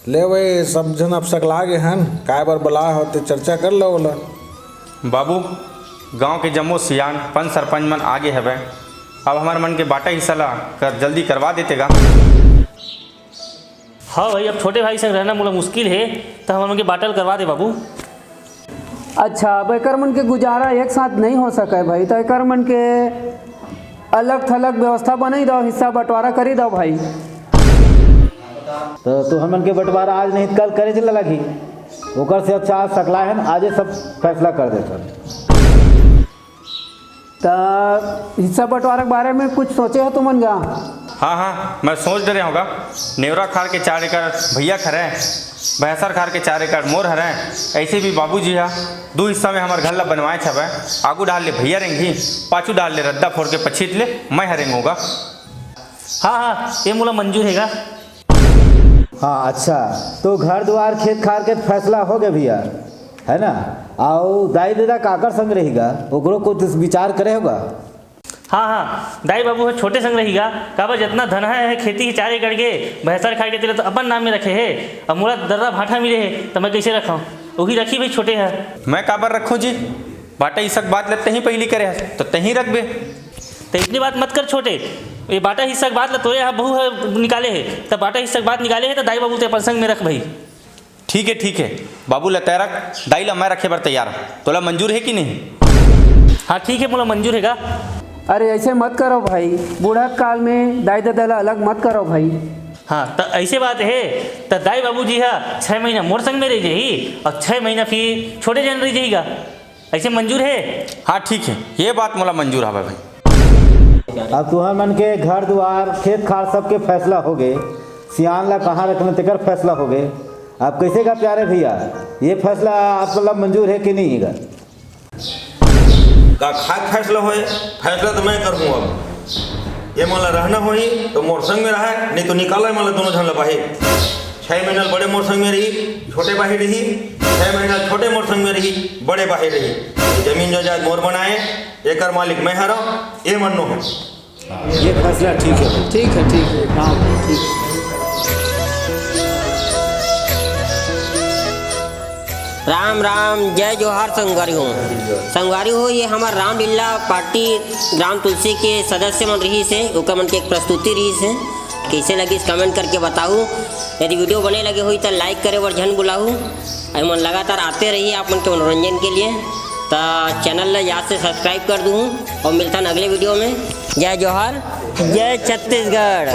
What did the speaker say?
ले वही सब जन अब सकला गे हन काय बर बुला होते चर्चा कर लो बोला। बाबू गांव के जम्मो सियान पंच सरपंच मन आगे हवे, अब हमार मन के बाटा हिस्सा ला कर जल्दी करवा देतेगा। हाँ भाई, अब छोटे भाई संग रहना मोला मुश्किल है तो हम उनके बाटल करवा दे बाबू। अच्छा, अब एकर मन के गुजारा एक साथ नहीं हो सके भाई, तो एकर मन के अलग थलग व्यवस्था बनाई दो, हिस्सा बंटवारा करी दो भाई। तो हमन के बंटवारा आज नहीं कल करे चला लगी, ओकर से अच्छा आज सकला है आज सब फैसला कर देता। तो हिस्सा बंटवारा के बारे में कुछ सोचे हो तुमन गा? हाँ, मैं सोच दे रहा होगा। नेवरा खार के 4 एकड़ भैया खरे, भैंसर खार के 4 एकड़ मोर हरे, ऐसे भी बाबूजी हा 2 हिस्सा में हमारे घर ला बनवाए छवे। आगू डाल ले भैया रेंगी, पाछू डाल ले रद्दा फोड़ के पछीत ले मैं हरेंग होगा। हाँ, ये मोला मंजूर हैगा। हाँ अच्छा, तो घर द्वार खेत खार के फैसला हो गया भैया, है ना? आओ दाई दादा काकर संग रहेगा, ओकरो कुछ विचार करे होगा। हाँ, दाई बाबू है छोटे संग रहेगा, काबर जितना धन है खेती के 4 एकड़ के भैंसर खाए के तेरे तो अपन नाम में रखे है। अब मोला दर्रा भाटा मिले है तो मैं कैसे रखा? वही रखी भाई छोटे है। मैं काबर रखूँ जी, बाटा हिस्सा बात लेते ही पहली करे तो तहीं रख बे। तो इतनी बात मत कर छोटे, ये बाटा हिस्सा के बाद तोरे यहाँ बहू है निकाले है, तो बाटा हिस्सा के बाद निकाले है तो दाई बाबू ते अपन संग में रख भाई। ठीक है, बाबू ला तय रख, दाई ला मैं रखे बर तैयार। तोला मंजूर है कि नहीं? हाँ ठीक है, मोला मंजूर हैगा। अरे ऐसे मत करो भाई, बूढ़ा काल में दाई दादा ला अलग मत करो भाई। हाँ, तो ऐसे बात है तो दाई बाबू जी है 6 महीना मोर संग में रह जाही और 6 महीना फिर छोटे जन रह जाएगा, ऐसे मंजूर है? हाँ ठीक है, ये बात मोला मंजूर है भाई। अब तुहर मन के घर द्वार खेत खार सबके फैसला हो गए, सियान ला कहाँ रखना तेकर फैसला हो गए। अब कैसे का प्यारे भैया, ये फैसला आप मतलब मंजूर है कि नहीं है? का खाक फैसला होए, फैसला तो मैं करूँ। अब ये मला रहना होई तो मोर संग में रहा, नहीं तो निकाला मला दोनों झन बाहे। 6 महीना बड़े मोर संग में रही, छोटे बाहे रही, 6 महीना छोटे मोर संग में रही, बड़े बाहे रही। जमीन जायदाद मोर बनाए, एकर मालिक मैं हरा, ये मनो है। ये फैसला ठीक है। ठीक है, हाँ ठीक है। राम राम, जय जोहार संगवारी हो। ये हमार रामलीला पार्टी ग्राम तुलसी के सदस्य मन रही से, ओकर मन के एक प्रस्तुति रही से। कैसे लगी कमेंट करके बताऊ। यदि वीडियो बने लगे हुई तो लाइक करे और झन बुलाऊ। मन लगातार आते रहिए आप मन के मनोरंजन के लिए। तो चैनल ला याद से सब्सक्राइब कर दूँ और मिलता है अगले वीडियो में। जय जोहार, जय छत्तीसगढ़।